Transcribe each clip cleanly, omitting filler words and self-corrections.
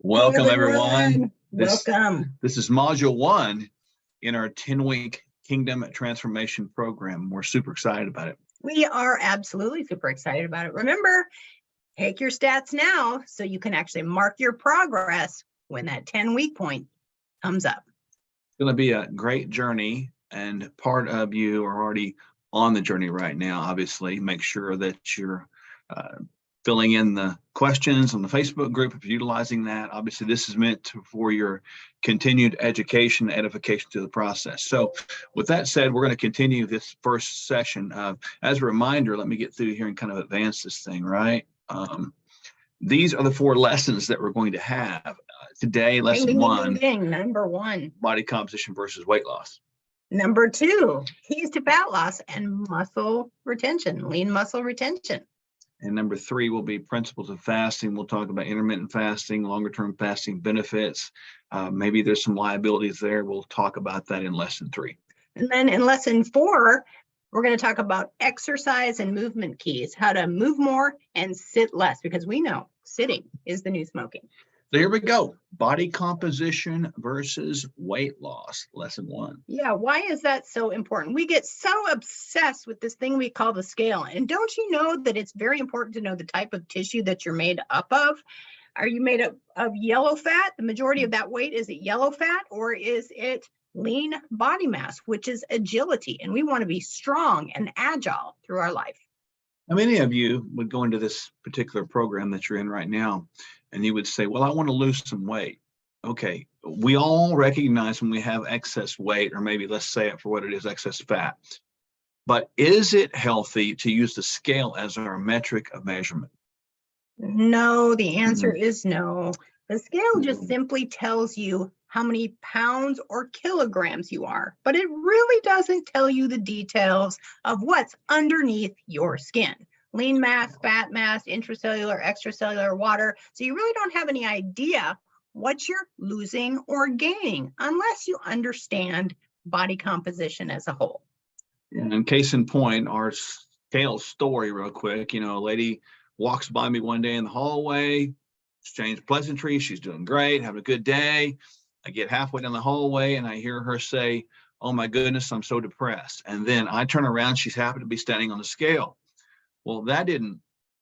Hey Welcome, everyone. everyone, welcome. This is module 1 in our 10-week Kingdom Transformation program. We're super excited about it. We are absolutely super excited about it. Remember, take your stats now so you can actually mark your progress when that 10-week point comes up. It's going to be a great journey, and part of you are already on the journey right now. Obviously, make sure that you're filling in the questions on the Facebook group if you're utilizing that. Obviously, this is meant for your continued education, edification through the process. So with that said, we're going to continue this first session. As a reminder, let me get through here and kind of advance this thing, right? These are the 4 lessons that we're going to have today. Lesson 1, number 1, body composition versus weight loss. Number 2, keys to fat loss and muscle retention, lean muscle retention. And number 3 will be principles of fasting. We'll talk about intermittent fasting, longer-term fasting benefits. Maybe there's some liabilities there. We'll talk about that in lesson 3. And then in lesson 4, we're going to talk about exercise and movement keys, how to move more and sit less, because we know sitting is the new smoking. So here we go. Body composition versus weight loss, lesson 1. Yeah, why is that so important? We get so obsessed with this thing we call the scale. And don't you know that it's very important to know the type of tissue that you're made up of? Are you made up of yellow fat? The majority of that weight, is it yellow fat, or is it lean body mass, which is agility? And we want to be strong and agile through our life. How many of you would go into this particular program that you're in right now and you would say, well, I want to lose some weight? Okay, we all recognize when we have excess weight, or maybe let's say it for what it is, excess fat. But is it healthy to use the scale as our metric of measurement? No, the answer is no. The scale just simply tells you how many pounds or kilograms you are, but it really doesn't tell you the details of what's underneath your skin. Lean mass, fat mass, intracellular, extracellular, water. So you really don't have any idea what you're losing or gaining unless you understand body composition as a whole. And case in point, our scale story real quick, a lady walks by me one day in the hallway, exchange pleasantries, she's doing great, having a good day. I get halfway down the hallway and I hear her say, oh my goodness, I'm so depressed. And then I turn around, she's happy to be standing on the scale. Well, that didn't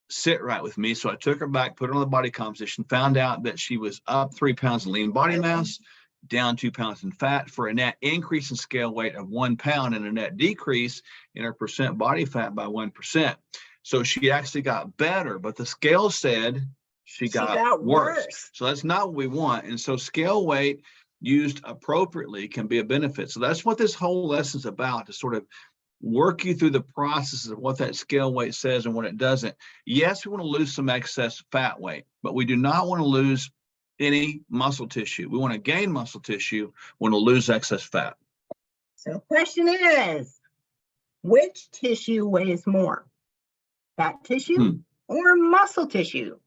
sit right with me. So I took her back, put her on the body composition, found out that she was up 3 pounds in lean body mass, down 2 pounds in fat, for a net increase in scale weight of 1 pound and a net decrease in her percent body fat by 1%. So she actually got better, but the scale said she got worse. So that's not what we want. And so scale weight used appropriately can be a benefit. So that's what this whole lesson is about, to sort of work you through the process of what that scale weight says and what it doesn't. Yes, we want to lose some excess fat weight, but we do not want to lose any muscle tissue. We want to gain muscle tissue. We want to lose excess fat. So the question is, which tissue weighs more? Fat tissue or muscle tissue?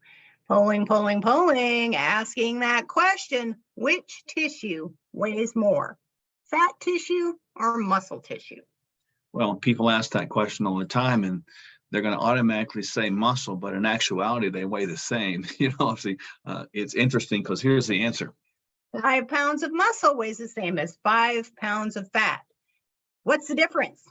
Polling, asking that question, which tissue weighs more? Fat tissue or muscle tissue? Well, people ask that question all the time, and they're going to automatically say muscle, but in actuality, they weigh the same. It's interesting because here's the answer. 5 pounds of muscle weighs the same as 5 pounds of fat. What's the difference?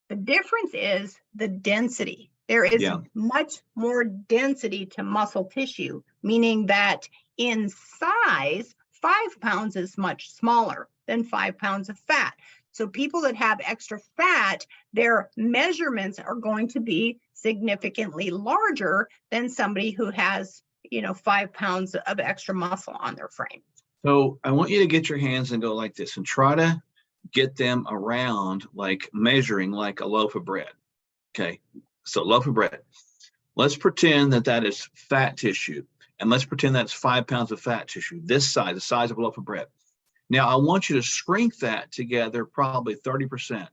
The difference is the density. There is much more density to muscle tissue, meaning that in size, 5 pounds is much smaller than 5 pounds of fat. So people that have extra fat, their measurements are going to be significantly larger than somebody who has, 5 pounds of extra muscle on their frame. So I want you to get your hands and go like this and try to get them around, like measuring like a loaf of bread. Okay. So loaf of bread, let's pretend that is fat tissue, and let's pretend that's 5 pounds of fat tissue, this size, the size of a loaf of bread. Now, I want you to shrink that together, probably 30%.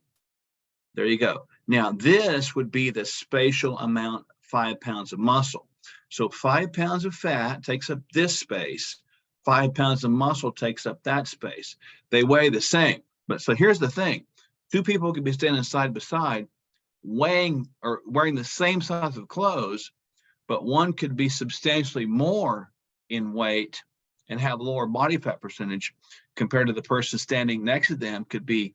There you go. Now, this would be the spatial amount, 5 pounds of muscle. So 5 pounds of fat takes up this space, 5 pounds of muscle takes up that space. They weigh the same. But so here's the thing. 2 people could be standing side by side, weighing or wearing the same size of clothes, but one could be substantially more in weight and have lower body fat percentage compared to the person standing next to them could be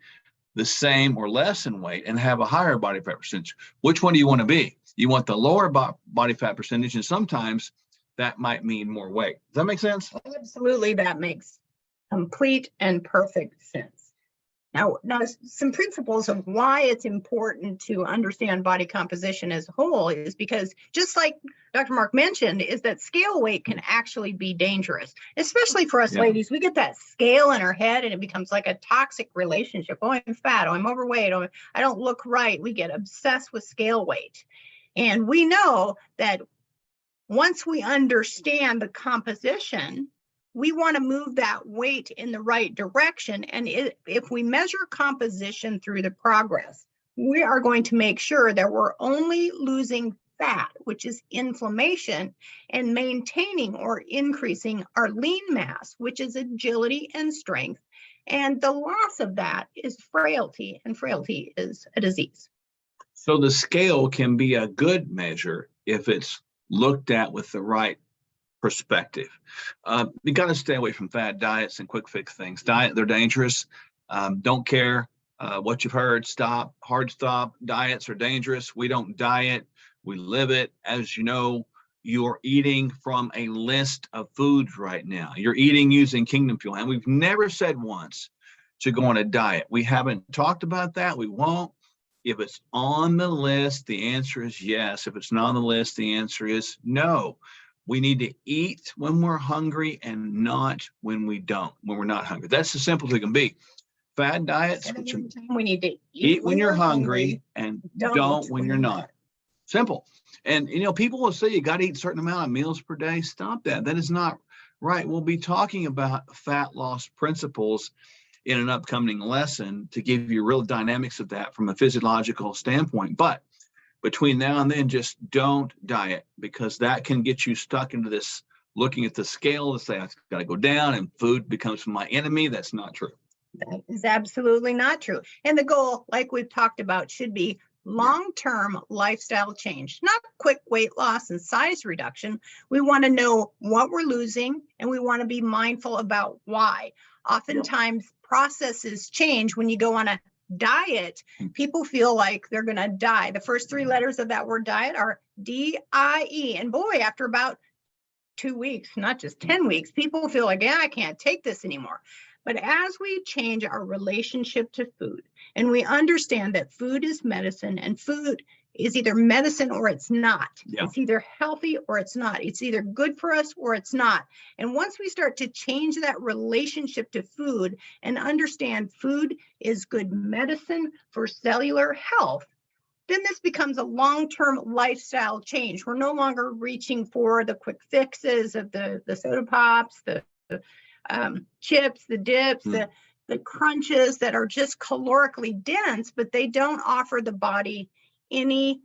the same or less in weight and have a higher body fat percentage. Which one do you want to be? You want the lower body fat percentage, and sometimes that might mean more weight. Does that make sense? Absolutely, that makes complete and perfect sense. Now, some principles of why it's important to understand body composition as a whole is because, just like Dr. Mark mentioned, is that scale weight can actually be dangerous, especially for us ladies. We get that scale in our head and it becomes like a toxic relationship. Oh, I'm fat. Oh, I'm overweight. Oh, I don't look right. We get obsessed with scale weight. And we know that once we understand the composition, we want to move that weight in the right direction. And if we measure composition through the progress, we are going to make sure that we're only losing fat, which is inflammation, and maintaining or increasing our lean mass, which is agility and strength. And the loss of that is frailty, and frailty is a disease. So the scale can be a good measure if it's looked at with the right perspective. You got to stay away from fad diets and quick fix things. They're dangerous. Don't care what you've heard. Stop. Hard stop. Diets are dangerous. We don't diet. We live it. As you know, you're eating from a list of foods right now. You're eating using Kingdom Fuel. And we've never said once to go on a diet. We haven't talked about that. We won't. If it's on the list, the answer is yes. If it's not on the list, the answer is no. We need to eat when we're hungry and not when we don't, when we're not hungry. That's as simple as it can be. Fad diets, we need to eat when you're hungry and don't when you're not. Simple. And, people will say you got to eat a certain amount of meals per day. Stop that. That is not right. We'll be talking about fat loss principles in an upcoming lesson to give you real dynamics of that from a physiological standpoint. But between now and then, just don't diet, because that can get you stuck into this looking at the scale and say, I've got to go down and food becomes my enemy. That's not true. That is absolutely not true. And the goal, like we've talked about, should be long-term lifestyle change, not quick weight loss and size reduction. We want to know what we're losing, and we want to be mindful about why. Oftentimes, processes change when you go on a diet. People feel like they're going to die. The first three letters of that word diet are D-I-E. And boy, after about 2 weeks, not just 10 weeks, people feel like, yeah, I can't take this anymore. But as we change our relationship to food, and we understand that food is medicine, and food is either medicine or it's not. Yeah. It's either healthy or it's not. It's either good for us or it's not. And once we start to change that relationship to food and understand food is good medicine for cellular health, then this becomes a long-term lifestyle change. We're no longer reaching for the quick fixes of the soda pops, the chips, the dips, the crunches that are just calorically dense, but they don't offer the body any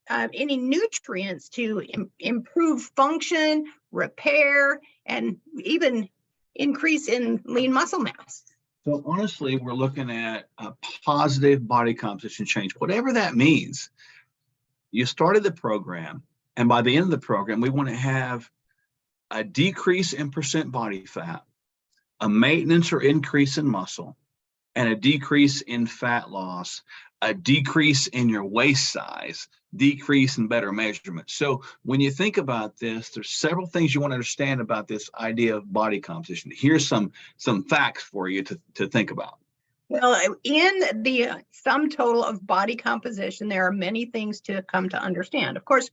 nutrients to improve function, repair, and even increase in lean muscle mass. So honestly, we're looking at a positive body composition change, whatever that means. You started the program, and by the end of the program, we want to have a decrease in percent body fat, a maintenance or increase in muscle, and a decrease in fat loss, a decrease in your waist size, decrease in better measurement. So when you think about this, there's several things you want to understand about this idea of body composition. Here's some facts for you to think about. Well, in the sum total of body composition, there are many things to come to understand. Of course,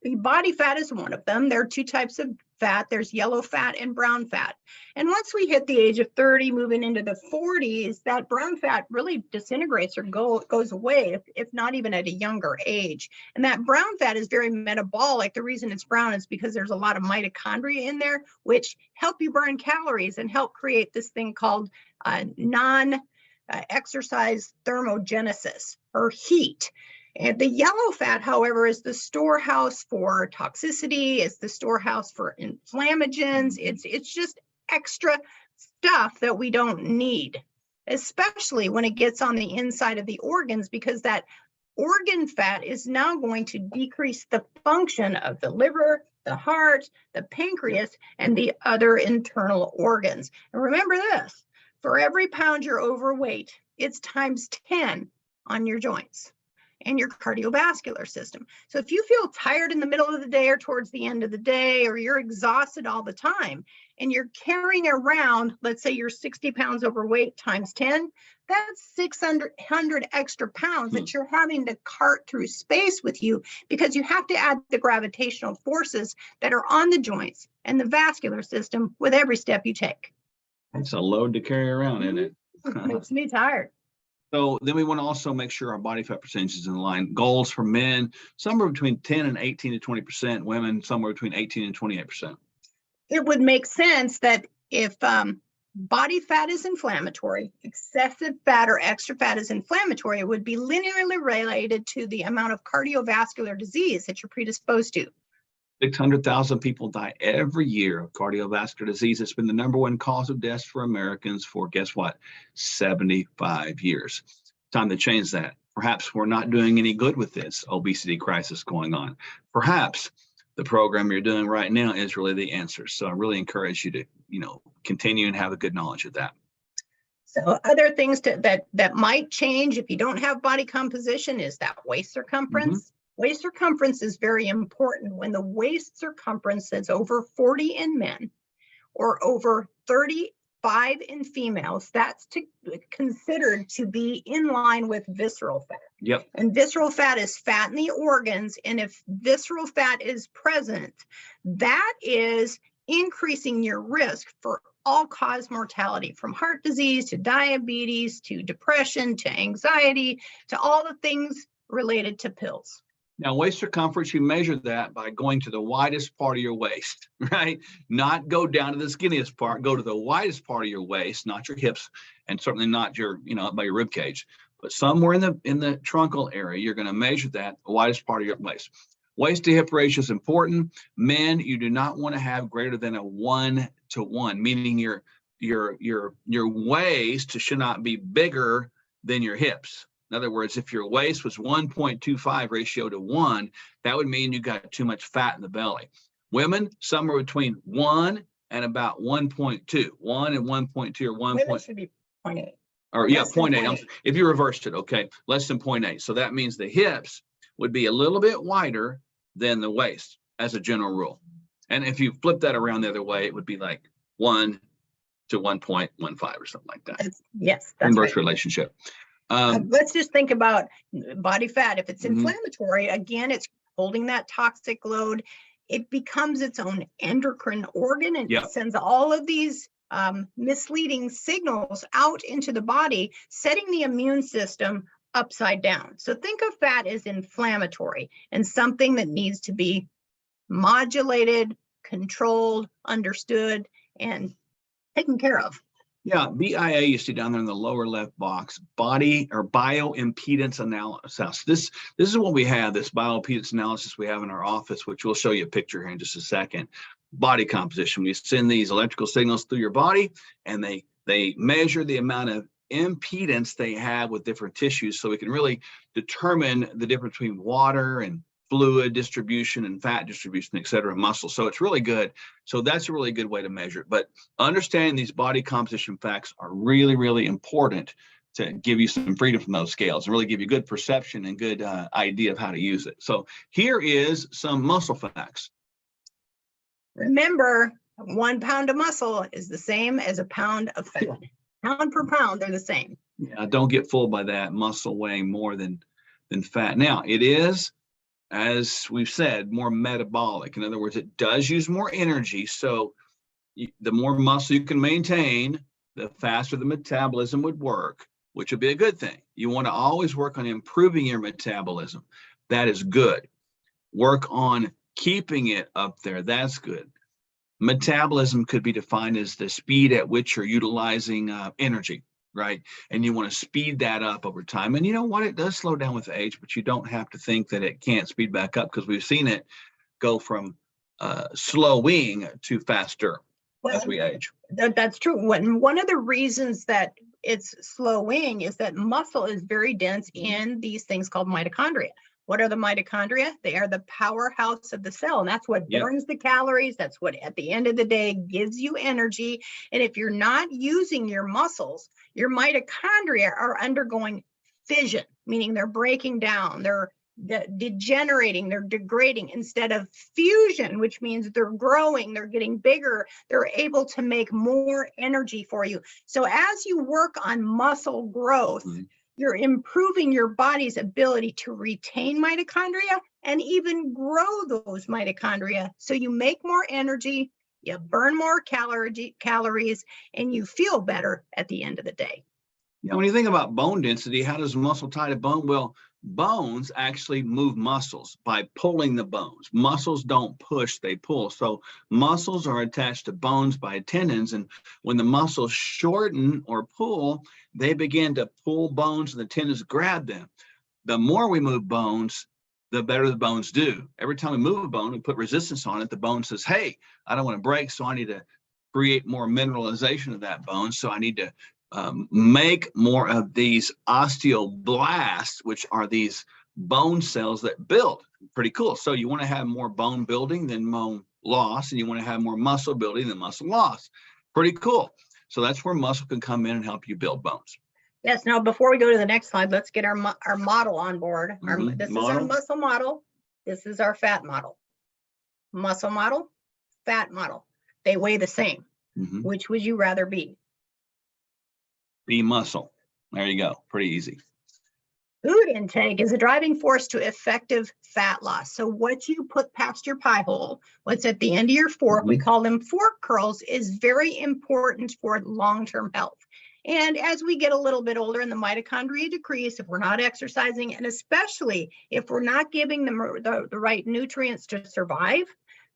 body fat is one of them. There are two types of fat. There's yellow fat and brown fat. And once we hit the age of 30, moving into the 40s, that brown fat really disintegrates or goes away, if not even at a younger age. And that brown fat is very metabolic. The reason it's brown is because there's a lot of mitochondria in there, which help you burn calories and help create this thing called exercise thermogenesis, or heat. And the yellow fat, however, is the storehouse for toxicity. It's the storehouse for inflammagens. It's just extra stuff that we don't need, especially when it gets on the inside of the organs, because that organ fat is now going to decrease the function of the liver, the heart, the pancreas, and the other internal organs. And remember this, for every pound you're overweight, it's times 10 on your joints and your cardiovascular system. So if you feel tired in the middle of the day or towards the end of the day, or you're exhausted all the time, and you're carrying around, let's say you're 60 pounds overweight times 10, that's 600 extra pounds that you're having to cart through space with you, because you have to add the gravitational forces that are on the joints and the vascular system with every step you take. It's a load to carry around, isn't it? It makes me tired. So then we want to also make sure our body fat percentage is in line. Goals for men, somewhere between 10 and 18 to 20%. Women, somewhere between 18 and 28%. It would make sense that if body fat is inflammatory, excessive fat or extra fat is inflammatory, it would be linearly related to the amount of cardiovascular disease that you're predisposed to. 600,000 people die every year of cardiovascular disease. It's been the #1 cause of death for Americans for, guess what, 75 years. Time to change that. Perhaps we're not doing any good with this obesity crisis going on. Perhaps the program you're doing right now is really the answer. So I really encourage you to, continue and have a good knowledge of that. So other things that might change if you don't have body composition is that waist circumference. Waist circumference is very important. When the waist circumference is over 40 in men or over 35 in females, that's considered to be in line with visceral fat. Yep. And visceral fat is fat in the organs. And if visceral fat is present, that is increasing your risk for all-cause mortality, from heart disease to diabetes to depression to anxiety to all the things related to pills. Now, waist circumference, you measure that by going to the widest part of your waist, right? Not go down to the skinniest part, go to the widest part of your waist, not your hips, and certainly not your, up by your rib cage, but somewhere in the truncal area, you're going to measure that, the widest part of your waist. Waist to hip ratio is important. Men, you do not want to have greater than a 1-to-1, meaning your waist should not be bigger than your hips. In other words, if your waist was 1.25 ratio to 1, that would mean you got too much fat in the belly. Women, somewhere between 1 and about 1.2, 1 and 1.2 or 1. Women should be 0.8. Or yeah, 0.8. If you reversed it, okay, less than 0.8. So that means the hips would be a little bit wider than the waist as a general rule. And if you flip that around the other way, it would be like 1 to 1.15 or something like that. Yes, that's inverse right. Relationship. Let's just think about body fat. If it's inflammatory, again, it's holding that toxic load. It becomes its own endocrine organ, and it sends all of these misleading signals out into the body, setting the immune system upside down. So think of fat as inflammatory and something that needs to be modulated, controlled, understood, and taken care of. Yeah, BIA you see down there in the lower left box, body or bioimpedance analysis. This is what we have, this bioimpedance analysis we have in our office, which we'll show you a picture here in just a second. Body composition. We send these electrical signals through your body, and they measure the amount of impedance they have with different tissues, so we can really determine the difference between water and fluid distribution and fat distribution, et cetera, muscle. So it's really good. So that's a really good way to measure it. But understanding these body composition facts are really, really important to give you some freedom from those scales and really give you good perception and good idea of how to use it. So here is some muscle facts. Remember, 1 pound of muscle is the same as a pound of fat. Pound per pound, they're the same. Yeah, don't get fooled by that. Muscle weighing more than fat. Now, it is, as we've said, more metabolic. In other words, it does use more energy. So the more muscle you can maintain, the faster the metabolism would work, which would be a good thing. You want to always work on improving your metabolism. That is good. Work on keeping it up there. That's good. Metabolism could be defined as the speed at which you're utilizing energy, right? And you want to speed that up over time. And you know what? It does slow down with age, but you don't have to think that it can't speed back up, because we've seen it go from slowing to faster as we age. That's true. One of the reasons that it's slowing is that muscle is very dense in these things called mitochondria. What are the mitochondria? They are the powerhouse of the cell, and that's what burns the calories. That's what at the end of the day gives you energy. And if you're not using your muscles, your mitochondria are undergoing fission, meaning they're breaking down, they're degenerating, they're degrading, instead of fusion, which means they're growing, they're getting bigger, they're able to make more energy for you. So as you work on muscle growth, you're improving your body's ability to retain mitochondria and even grow those mitochondria. So you make more energy, you burn more calories, and you feel better at the end of the day. Yeah, when you think about bone density, how does muscle tie to bone? Well, bones actually move muscles by pulling the bones. Muscles don't push, they pull. So muscles are attached to bones by tendons. And when the muscles shorten or pull, they begin to pull bones and the tendons grab them. The more we move bones, the better the bones do. Every time we move a bone and put resistance on it, the bone says, hey, I don't want to break, so I need to create more mineralization of that bone. So I need to make more of these osteoblasts, which are these bone cells that build. Pretty cool. So you want to have more bone building than bone loss, and you want to have more muscle building than muscle loss. Pretty cool. So that's where muscle can come in and help you build bones. Yes. Now, before we go to the next slide, let's get our model on board. This is our muscle model. This is our fat model. Muscle model, fat model. They weigh the same. Which would you rather be? Be muscle. There you go. Pretty easy. Food intake is a driving force to effective fat loss. So what you put past your pie hole, what's at the end of your fork, we call them fork curls, is very important for long-term health. And as we get a little bit older and the mitochondria decrease, if we're not exercising, and especially if we're not giving them the right nutrients to survive,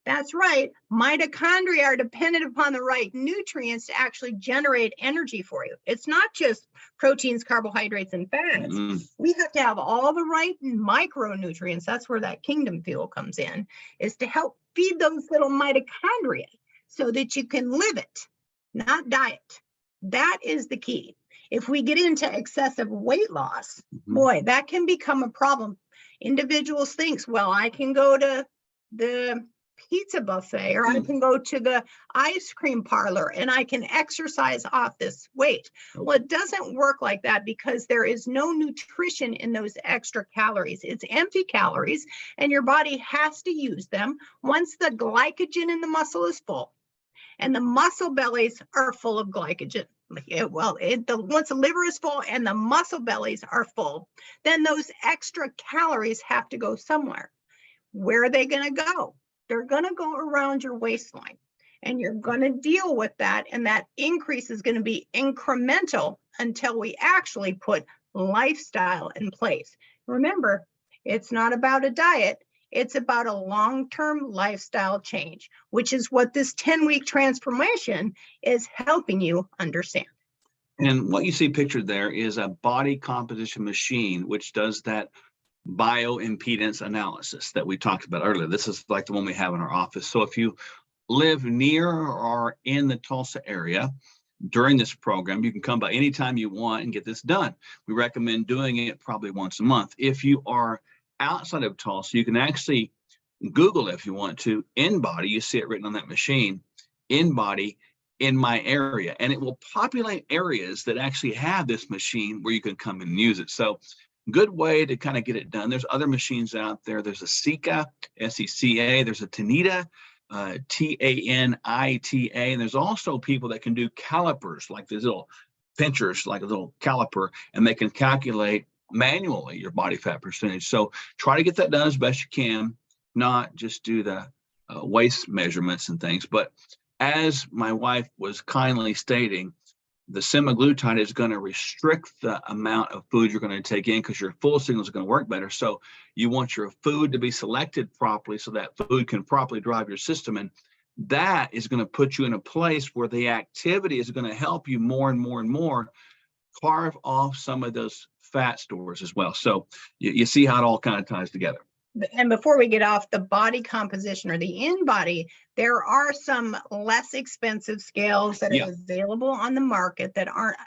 that's right, mitochondria are dependent upon the right nutrients to actually generate energy for you. It's not just proteins, carbohydrates, and fats. We have to have all the right micronutrients. That's where that kingdom fuel comes in, is to help feed those little mitochondria so that you can live it, not diet. That is the key. If we get into excessive weight loss, boy, that can become a problem. Individuals think, well, I can go to the pizza buffet, or I can go to the ice cream parlor and I can exercise off this weight. Well, it doesn't work like that, because there is no nutrition in those extra calories. It's empty calories, and your body has to use them once the glycogen in the muscle is full. And the muscle bellies are full of glycogen. Once the liver is full and the muscle bellies are full, then those extra calories have to go somewhere. Where are they going to go? They're going to go around your waistline, and you're going to deal with that. And that increase is going to be incremental until we actually put lifestyle in place. Remember, it's not about a diet. It's about a long-term lifestyle change, which is what this 10-week transformation is helping you understand. And what you see pictured there is a body composition machine, which does that bioimpedance analysis that we talked about earlier. This is like the one we have in our office. So if you live near or in the Tulsa area during this program, you can come by anytime you want and get this done. We recommend doing it probably once a month. If you are outside of Tulsa, you can actually Google, if you want to, InBody. You see it written on that machine, InBody in my area, and it will populate areas that actually have this machine where you can come and use it. So good way to kind of get it done. There's other machines out there. There's a Seca, S-E-C-A. There's a Tanita, T-A-N-I-T-A. And there's also people that can do calipers, like these little pinchers, like a little caliper, and they can calculate manually your body fat percentage. So try to get that done as best you can, not just do the waist measurements and things. But as my wife was kindly stating, the semaglutide is going to restrict the amount of food you're going to take in, because your full signals are going to work better. So you want your food to be selected properly so that food can properly drive your system. And that is going to put you in a place where the activity is going to help you more and more and more carve off some of those fat stores as well. So you see how it all kind of ties together. And before we get off the body composition or the InBody, there are some less expensive scales that are available on the market that aren't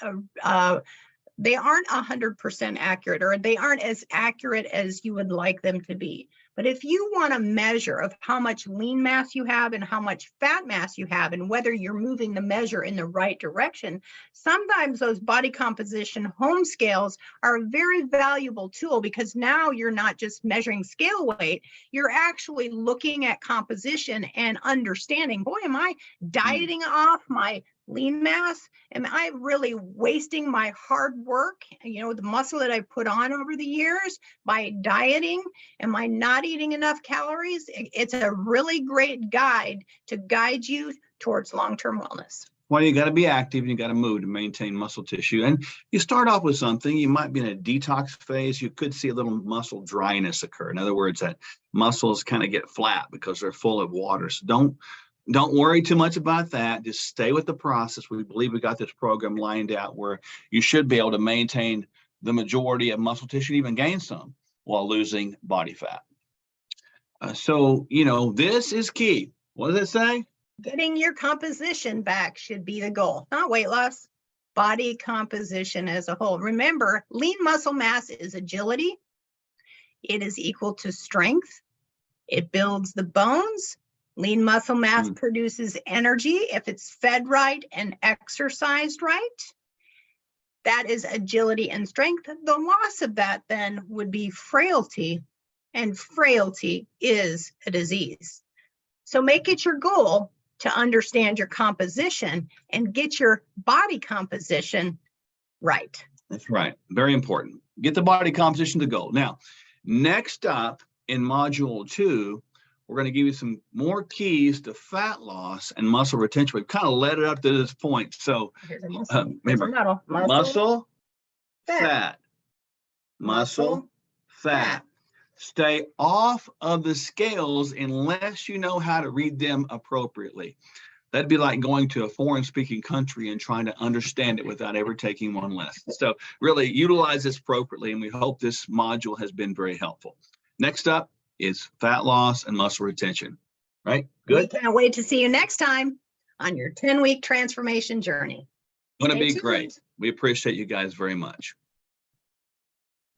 they aren't 100% accurate, or they aren't as accurate as you would like them to be. But if you want a measure of how much lean mass you have and how much fat mass you have, and whether you're moving the measure in the right direction, sometimes those body composition home scales are a very valuable tool, because now you're not just measuring scale weight, you're actually looking at composition and understanding, boy, am I dieting off my lean mass? Am I really wasting my hard work, the muscle that I put on over the years by dieting? Am I not eating enough calories? It's a really great guide to guide you towards long-term wellness. Well, you got to be active and you got to move to maintain muscle tissue. And you start off with something, you might be in a detox phase. You could see a little muscle dryness occur. In other words, that muscles kind of get flat because they're full of water. So don't worry too much about that. Just stay with the process. We believe we got this program lined out where you should be able to maintain the majority of muscle tissue, even gain some, while losing body fat. So, this is key. What does it say? Getting your composition back should be the goal, not weight loss, body composition as a whole. Remember, lean muscle mass is agility. It is equal to strength. It builds the bones. Lean muscle mass produces energy if it's fed right and exercised right. That is agility and strength. The loss of that then would be frailty, and frailty is a disease. So make it your goal to understand your composition and get your body composition right. That's right. Very important. Get the body composition to goal. Now, next up in module 2, we're going to give you some more keys to fat loss and muscle retention. We've kind of led it up to this point. So remember, muscle, fat, muscle, fat. Stay off of the scales unless you know how to read them appropriately. That'd be like going to a foreign speaking country and trying to understand it without ever taking one lesson. So really utilize this appropriately, and we hope this module has been very helpful. Next up is fat loss and muscle retention, right? Good. We can't wait to see you next time on your 10-week transformation journey. It's going to be great. We appreciate you guys very much.